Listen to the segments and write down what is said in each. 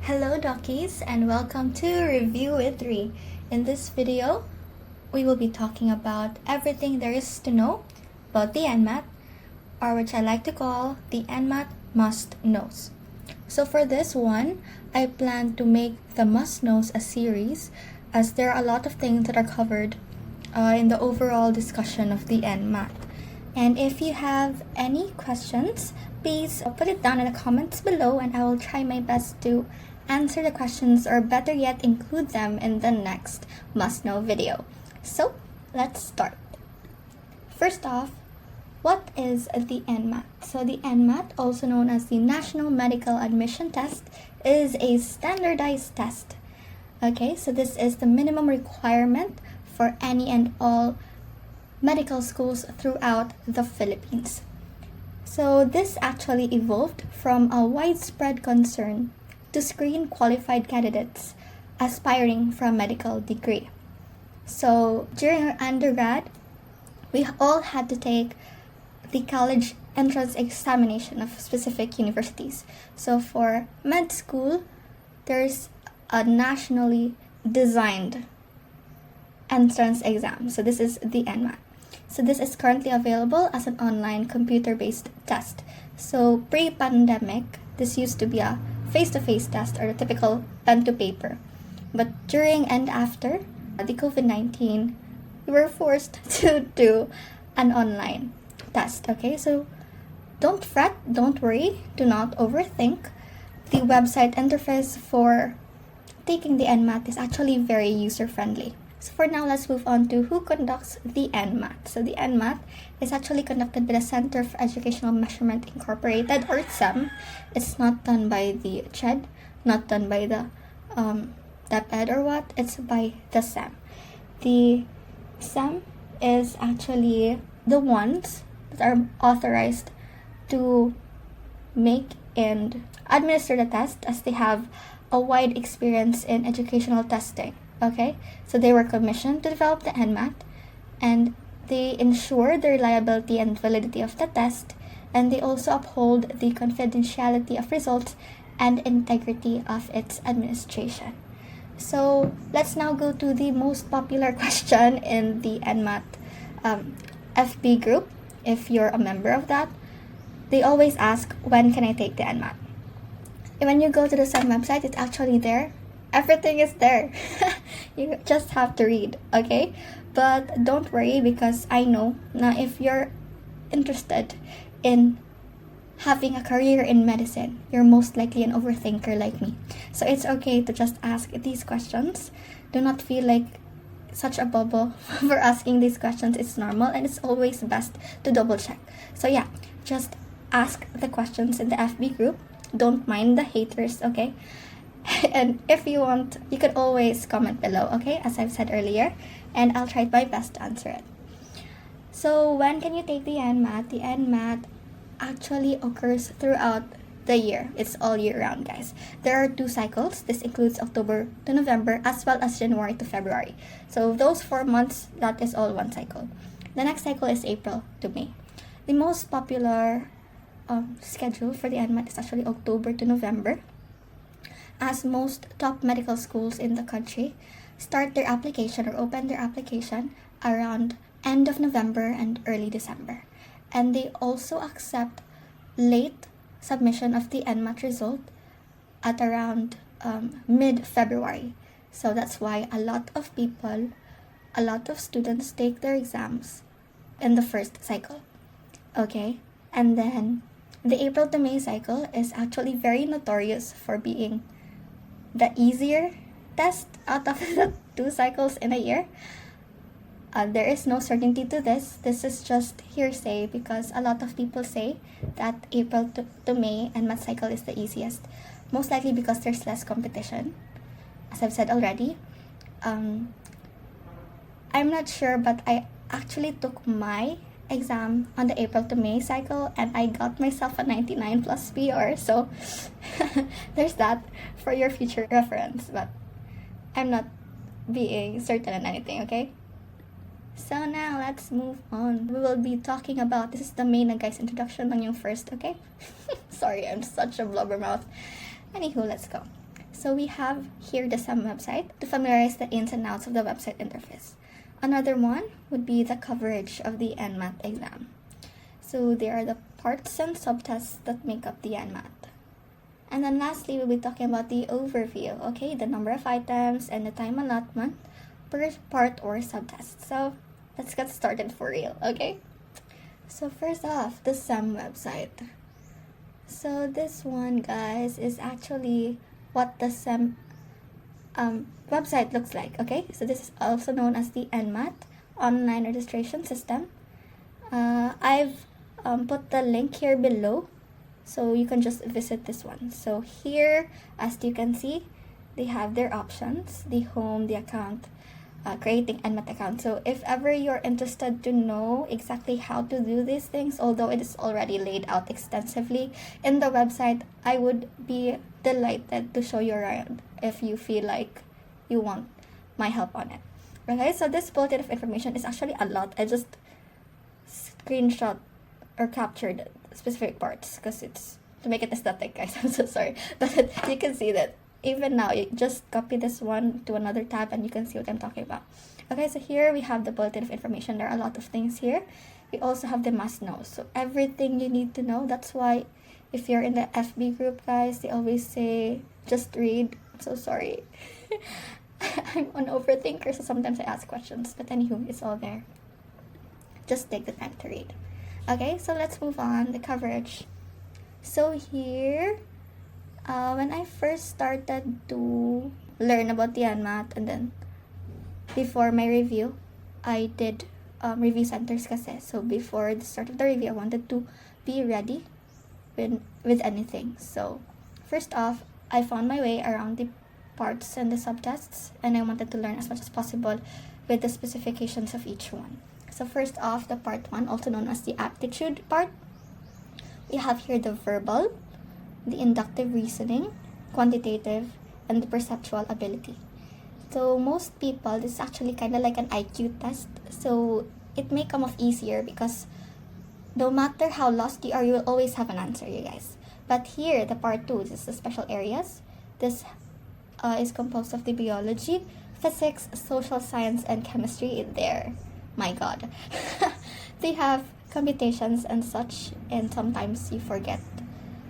Hello Dockies and welcome to Review with Ree. In this video, we will be talking about everything there is to know about the NMAT, or which I like to call the NMAT must-knows. So for this one, I plan to make the must-knows a series as there are a lot of things that are covered in the overall discussion of the NMAT. And if you have any questions, please put it down in the comments below and I will try my best to answer the questions, or better yet, include them in the next must-know video. So, let's start. First off, what is the NMAT? So the NMAT, also known as the National Medical Admission Test, is a standardized test. Okay, so this is the minimum requirement for any and all medical schools throughout the Philippines. So this actually evolved from a widespread concern to screen qualified candidates aspiring for a medical degree. So during our undergrad, we all had to take the college entrance examination of specific universities. So for med school, there's a nationally designed entrance exam. So this is the NMAT. So this is currently available as an online computer-based test. So pre-pandemic, this used to be a face-to-face test or a typical pen-to-paper. But during and after the COVID-19, we were forced to do an online test. Okay, so don't fret, don't worry, do not overthink. The website interface for taking the NMAT is actually very user-friendly. So for now, let's move on to who conducts the NMAT. So the NMAT is actually conducted by the Center for Educational Measurement Incorporated, or CEM. It's not done by the CHED, not done by the DepEd or what. It's by the CEM. The CEM is actually the ones that are authorized to make and administer the test, as they have a wide experience in educational testing. Okay, so they were commissioned to develop the NMAT, and they ensure the reliability and validity of the test, and they also uphold the confidentiality of results and integrity of its administration. So let's now go to the most popular question in the NMAT FB group. If you're a member of that, they always ask, when can I take the NMAT? And when you go to the SEM website, it's actually there. Everything is there. You just have to read, okay? But don't worry, because I know now if you're interested in having a career in medicine, you're most likely an overthinker like me. So it's okay to just ask these questions. Do not feel like such a bubble for asking these questions. It's normal, and it's always best to double check. So yeah, just ask the questions in the FB group. Don't mind the haters, okay? And if you want, you could always comment below, okay, as I've said earlier, and I'll try my best to answer it. So when can you take the NMAT? The NMAT actually occurs throughout the year. It's all year round, guys. There are 2 cycles. This includes October to November as well as January to February. So those 4 months, that is all one cycle. The next cycle is April to May. The most popular schedule for the NMAT is actually October to November, as most top medical schools in the country start their application or open their application around end of November and early December. And they also accept late submission of the NMAT result at around mid-February. So that's why a lot of students take their exams in the first cycle. Okay? And then the April to May cycle is actually very notorious for being the easier test out of the 2 cycles in a year. There is no certainty to this. This is just hearsay, because a lot of people say that April to May NMAT cycle is the easiest. Most likely because there's less competition, as I've said already. I'm not sure, but I actually took my exam on the April to May cycle, and I got myself a 99 plus PR. So there's that for your future reference, but I'm not being certain on anything, okay? So now let's move on. We will be talking about, this is the main guys introduction lang yung first, okay? Sorry, I'm such a blubbermouth. Anywho, let's go. So we have here the SEM website to familiarize the ins and outs of the website interface. Another one would be the coverage of the NMAT exam. So there are the parts and subtests that make up the NMAT. And then lastly, we'll be talking about the overview, okay? The number of items and the time allotment per part or subtest. So let's get started for real, okay? So first off, the SEM website. So this one, guys, is actually what the SEM website looks like, okay? So this is also known as the NMAT, Online Registration System. I've put the link here below, so you can just visit this one. So here, as you can see, they have their options, the home, the account, creating NMAT account. So if ever you're interested to know exactly how to do these things, although it is already laid out extensively in the website, I would be delighted to show you around if you feel like you want my help on it. Okay, so this bulletin of information is actually a lot. I just screenshot or captured specific parts because it's to make it aesthetic, guys. I'm so sorry, but you can see that even now you just copy this one to another tab and you can see what I'm talking about. Okay, so here we have the bulletin of information. There are a lot of things here. We also have the must know, so everything you need to know. That's why if you're in the FB group, guys, they always say just read. I'm so sorry. I'm an overthinker, so sometimes I ask questions, but anywho, it's all there. Just take the time to read. Okay, so let's move on. The coverage. So here, when I first started to learn about the NMAT, and then before my review, I did review centers kasi. So before the start of the review, I wanted to be ready with anything. So first off, I found my way around the parts and the subtests, and I wanted to learn as much as possible with the specifications of each one. So first off, the part 1, also known as the aptitude part. We have here the verbal, the inductive reasoning, quantitative, and the perceptual ability. So most people, this is actually kind of like an IQ test. So it may come off easier because no matter how lost you are, you will always have an answer, you guys. But here, the part 2, this is the special areas. This is composed of the biology, physics, social science, and chemistry there. My god. They have computations and such, and sometimes you forget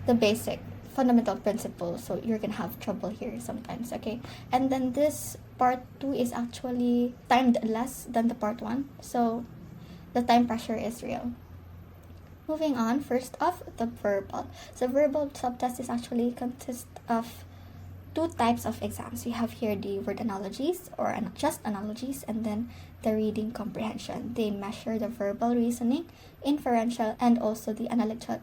the basic fundamental principles, so you're gonna have trouble here sometimes, okay? And then this part 2 is actually timed less than the part 1, so the time pressure is real. Moving on, first off, the verbal. So verbal subtest is actually consists of 2 types of exams. We have here the word analogies or just analogies, and then the reading comprehension. They measure the verbal reasoning, inferential, and also the analytical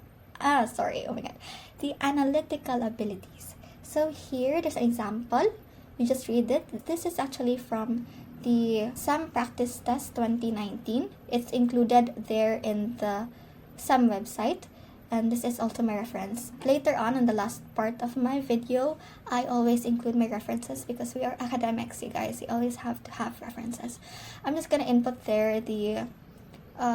abilities. So here, there's an example. You just read it. This is actually from the SEM Practice Test 2019. It's included there in the SEM website, and this is also my reference. Later on in the last part of my video, I always include my references because we are academics, you guys. You always have to have references. I'm just gonna input there the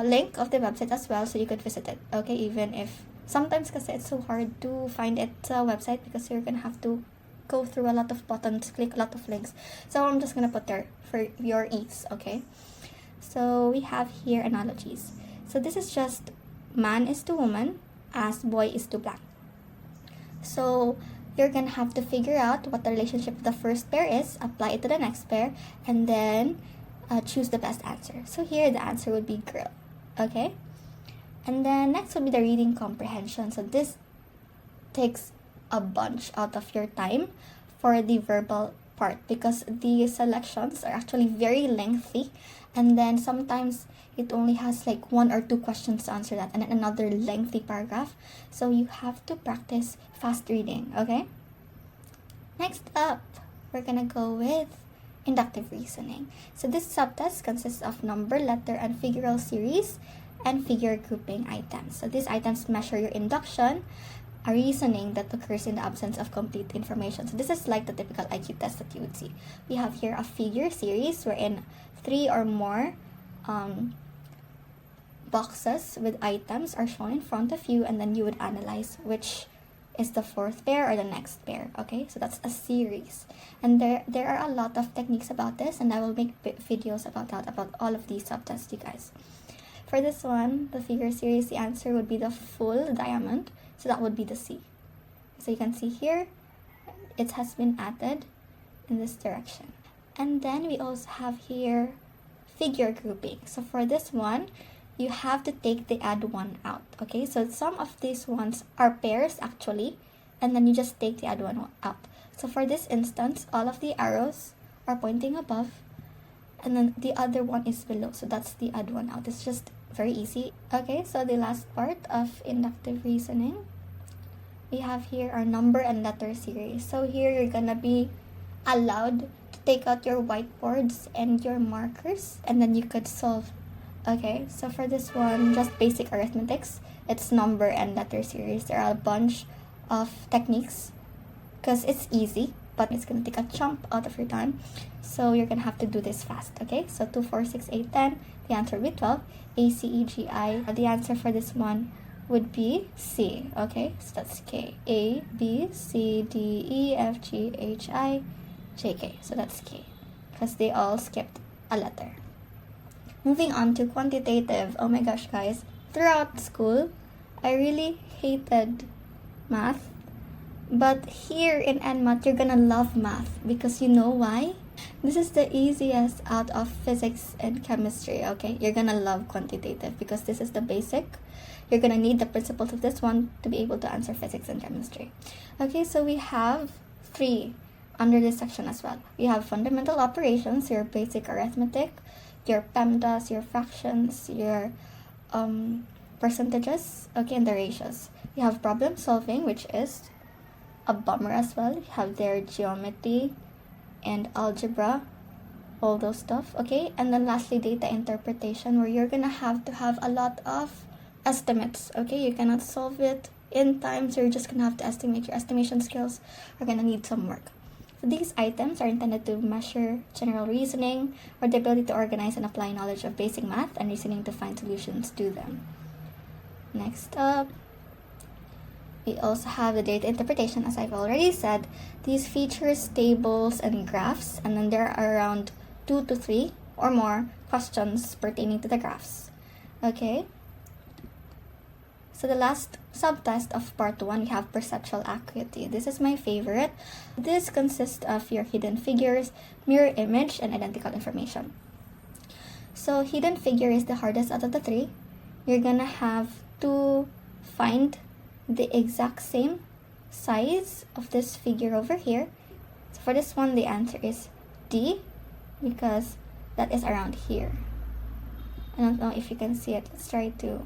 link of the website as well, so you could visit it, okay? Even if sometimes kasi it's so hard to find it website because you're gonna have to go through a lot of buttons, click a lot of links. So I'm just gonna put there for your ease, okay? So we have here analogies. So this is just man is to woman as boy is to black. So you're gonna have to figure out what the relationship of the first pair is, apply it to the next pair, and then choose the best answer. So here the answer would be girl, okay? And then next would be the reading comprehension. So this takes a bunch out of your time for the verbal part because the selections are actually very lengthy, and then sometimes it only has like 1 or 2 questions to answer that, and then another lengthy paragraph. So you have to practice fast reading, okay? Next up, we're gonna go with inductive reasoning. So this subtest consists of number, letter, and figural series and figure grouping items. So these items measure your induction, a reasoning that occurs in the absence of complete information. So this is like the typical IQ test that you would see. We have here a figure series wherein 3 or more boxes with items are shown in front of you, and then you would analyze which is the fourth pair or the next pair. Okay, so that's a series, and there are a lot of techniques about this, and I will make videos about all of these subtests, you guys. For this one, the figure series, the answer would be the full diamond, so that would be the C. So you can see here, it has been added in this direction. And then we also have here figure grouping. So for this one, you have to take the add one out. Okay, so some of these ones are pairs actually, and then you just take the add one out. So for this instance, all of the arrows are pointing above, and then the other one is below. So that's the add one out. It's just very easy. Okay, so the last part of inductive reasoning, we have here our number and letter series. So here you're gonna be allowed to take out your whiteboards and your markers, and then you could solve. Okay, so for this one, just basic arithmetics. It's number and letter series. There are a bunch of techniques because it's easy, but it's gonna take a chunk out of your time. So you're gonna have to do this fast. Okay, so 2, 4, 6, 8, 10. The answer would be 12. A, C, E, G, I. The answer for this one would be C. Okay, so that's K. A, B, C, D, E, F, G, H, I, J, K. So that's K because they all skipped a letter. Moving on to quantitative. Oh my gosh, guys. Throughout school, I really hated math. But here in NMAT, you're gonna love math because you know why? This is the easiest out of physics and chemistry, okay? You're gonna love quantitative because this is the basic. You're gonna need the principles of this one to be able to answer physics and chemistry. Okay, so we have 3 under this section as well. We have fundamental operations, your basic arithmetic, your PEMDAS, your fractions, your percentages, okay, and the ratios. You have problem solving, which is a bummer as well. You have their geometry and algebra, all those stuff, okay? And then lastly, data interpretation, where you're gonna have to have a lot of estimates, okay? You cannot solve it in time, so you're just gonna have to estimate. Your estimation skills are gonna need some work. So these items are intended to measure general reasoning or the ability to organize and apply knowledge of basic math and reasoning to find solutions to them. Next up, we also have the data interpretation. As I've already said, these features tables and graphs, and then there are around 2 to 3 or more questions pertaining to the graphs. Okay? So the last subtest of part 1, we have perceptual acuity. This is my favorite. This consists of your hidden figures, mirror image, and identical information. So hidden figure is the hardest out of the 3. You're gonna have to find the exact same size of this figure over here. So for this one, the answer is D because that is around here. I don't know if you can see it. Let's try to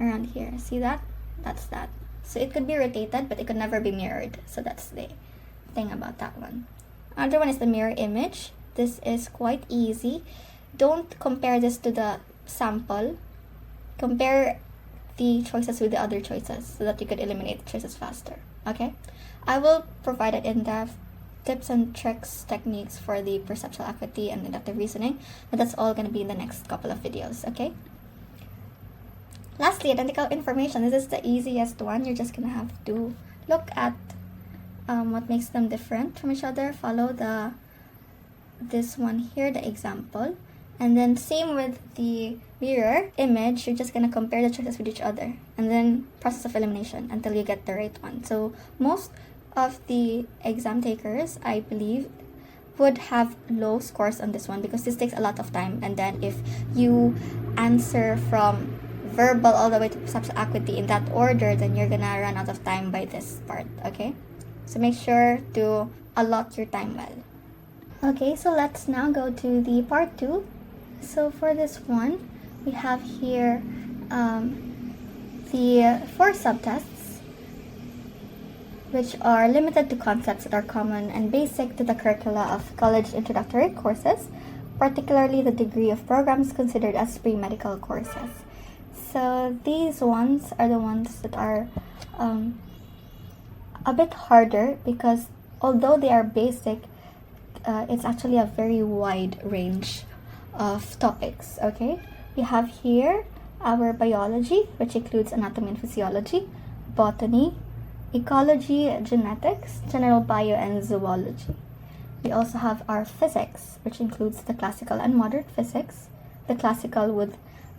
around here. See that? That's that. So it could be rotated, but it could never be mirrored. So that's the thing about that one. Another one is the mirror image. This is quite easy. Don't compare this to the sample. Compare the choices with the other choices so that you could eliminate the choices faster. Okay? I will provide it in depth tips and tricks, techniques for the perceptual acuity and inductive reasoning, but that's all going to be in the next couple of videos. Okay? Lastly, identical information. This is the easiest one. You're just gonna have to look at what makes them different from each other. Follow this one here, the example, and then same with the mirror image. You're just gonna compare the choices with each other, and then process of elimination until you get the right one. So most of the exam takers, I believe, would have low scores on this one because this takes a lot of time. And then if you answer from verbal all the way to perceptual acuity in that order, then you're gonna run out of time by this part. Okay, so make sure to allot your time well. Okay, so let's now go to the part 2. So for this one, we have here the 4 subtests, which are limited to concepts that are common and basic to the curricula of college introductory courses, particularly the degree of programs considered as pre-medical courses. So these ones are the ones that are a bit harder because although they are basic, it's actually a very wide range of topics. Okay, we have here our biology, which includes anatomy and physiology, botany, ecology, genetics, general bio, and zoology. We also have our physics, which includes the classical and modern physics. The classical would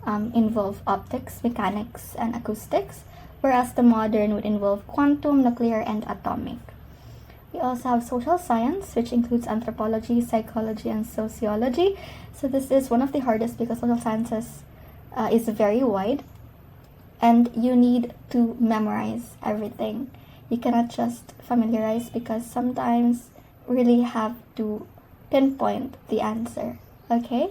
involve optics, mechanics, and acoustics, whereas the modern would involve quantum, nuclear, and atomic. We also have social science, which includes anthropology, psychology, and sociology. So this is one of the hardest because social sciences is very wide, and you need to memorize everything. You cannot just familiarize because sometimes really have to pinpoint the answer. Okay?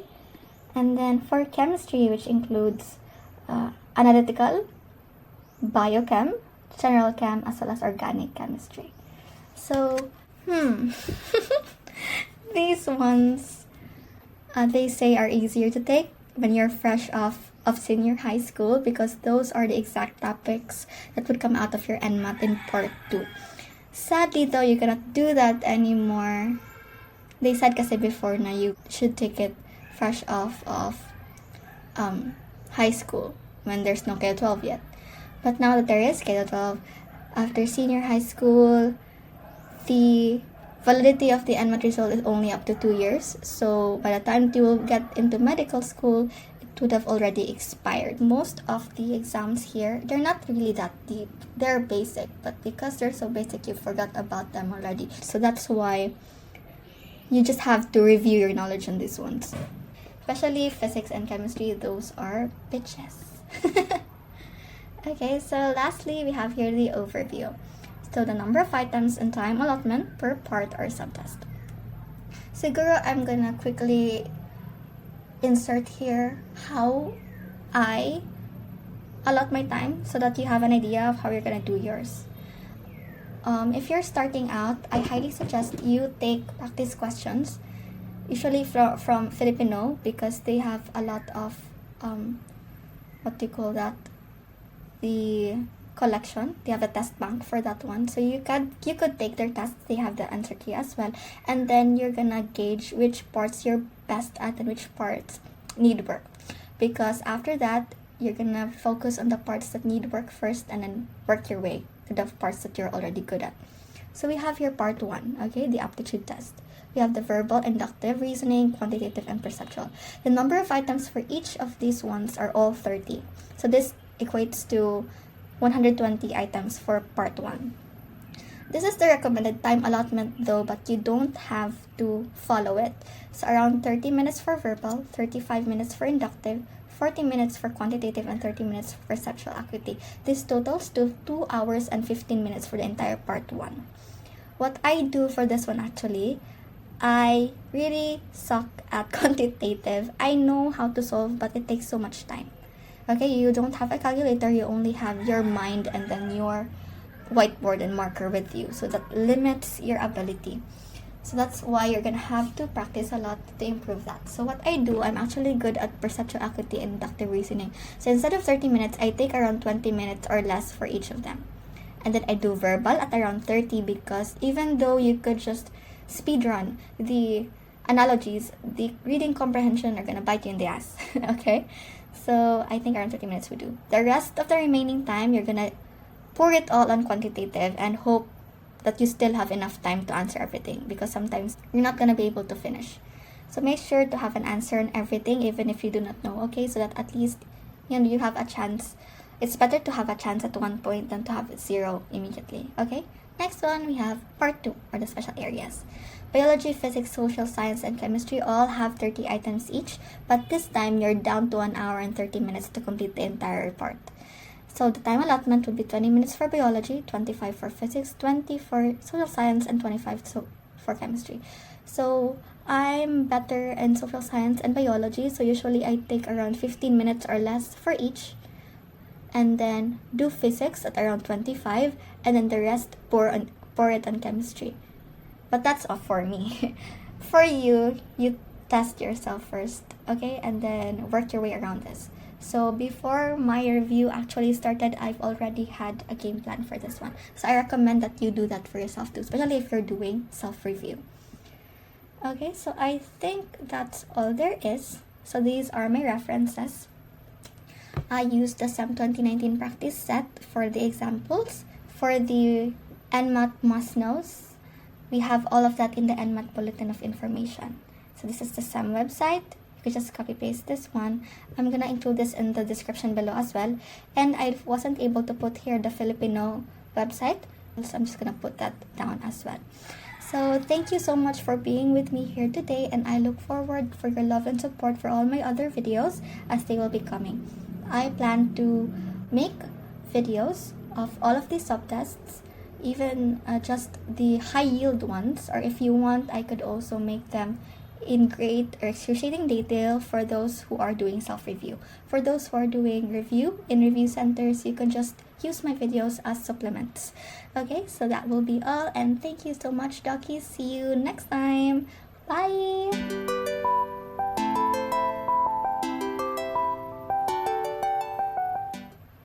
And then for chemistry, which includes analytical, biochem, general chem, as well as organic chemistry. So, these ones, they say are easier to take when you're fresh off of senior high school because those are the exact topics that would come out of your NMAT in part 2. Sadly though, you cannot do that anymore. They said kasi before na you should take it fresh off of high school when there's no K-12 yet. But now that there is K-12, after senior high school, the validity of the NMAT result is only up to 2 years. So by the time you will get into medical school, it would have already expired. Most of the exams here, they're not really that deep. They're basic, but because they're so basic, you forgot about them already. So that's why you just have to review your knowledge on these ones. Especially physics and chemistry, those are bitches. Okay, so lastly, we have here the overview. So the number of items and time allotment per part or subtest. Siguro, I'm gonna quickly insert here how I allot my time so that you have an idea of how you're gonna do yours. If you're starting out, I highly suggest you take practice questions, usually from Filipino, because they have a lot of the collection. They have a test bank for that one, so you could take their tests. They have the answer key as well, and then you're gonna gauge which parts you're best at and which parts need work, because after that you're gonna focus on the parts that need work first and then work your way to the parts that you're already good at. So we have here part 1, okay, the aptitude test. We have the verbal, inductive, reasoning, quantitative, and perceptual. The number of items for each of these ones are all 30. So this equates to 120 items for part 1. This is the recommended time allotment though, but you don't have to follow it. So around 30 minutes for verbal, 35 minutes for inductive, 40 minutes for quantitative, and 30 minutes for perceptual acuity. This totals to 2 hours and 15 minutes for the entire part 1. What I do for this one actually, I really suck at quantitative. I know how to solve, but it takes so much time. Okay, you don't have a calculator, you only have your mind and then your whiteboard and marker with you. So that limits your ability. So that's why you're gonna have to practice a lot to improve that. So what I do, I'm actually good at perceptual acuity and inductive reasoning. So instead of 30 minutes, I take around 20 minutes or less for each of them. And then I do verbal at around 30 because even though you could just speed run the analogies, the reading comprehension are gonna bite you in the ass. Okay? So I think around 30 minutes we do. The rest of the remaining time, you're gonna pour it all on quantitative and hope that you still have enough time to answer everything, because sometimes you're not gonna be able to finish. So make sure to have an answer on everything, even if you do not know, okay? So that at least, you have a chance. It's better to have a chance at one point than to have 0 immediately, okay? Next one, we have part 2, or the special areas. Biology, physics, social science, and chemistry all have 30 items each, but this time you're down to 1 hour and 30 minutes to complete the entire part. So the time allotment would be 20 minutes for biology, 25 for physics, 20 for social science, and 25 for chemistry. So I'm better in social science and biology, so usually I take around 15 minutes or less for each, and then do physics at around 25, and then the rest pour it on chemistry. But that's all for me. For you test yourself first, okay, and then work your way around this. So before my review actually started, I've already had a game plan for this one. So I recommend that you do that for yourself too, especially if you're doing self-review. Okay, so I think that's all there is. So these are my references. I used the SEM 2019 practice set for the examples for the NMAT must-knows, we have all of that in the NMAT Bulletin of Information. So this is the SEM website. You can just copy-paste this one. I'm gonna include this in the description below as well. And I wasn't able to put here the Filipino website, so I'm just gonna put that down as well. So thank you so much for being with me here today, and I look forward for your love and support for all my other videos as they will be coming. I plan to make videos of all of these subtests, even just the high yield ones, or if you want, I could also make them in great or excruciating detail for those who are doing self-review. For those who are doing review in review centers, you can just use my videos as supplements. Okay, so that will be all, and thank you so much, Duckies. See you next time. Bye!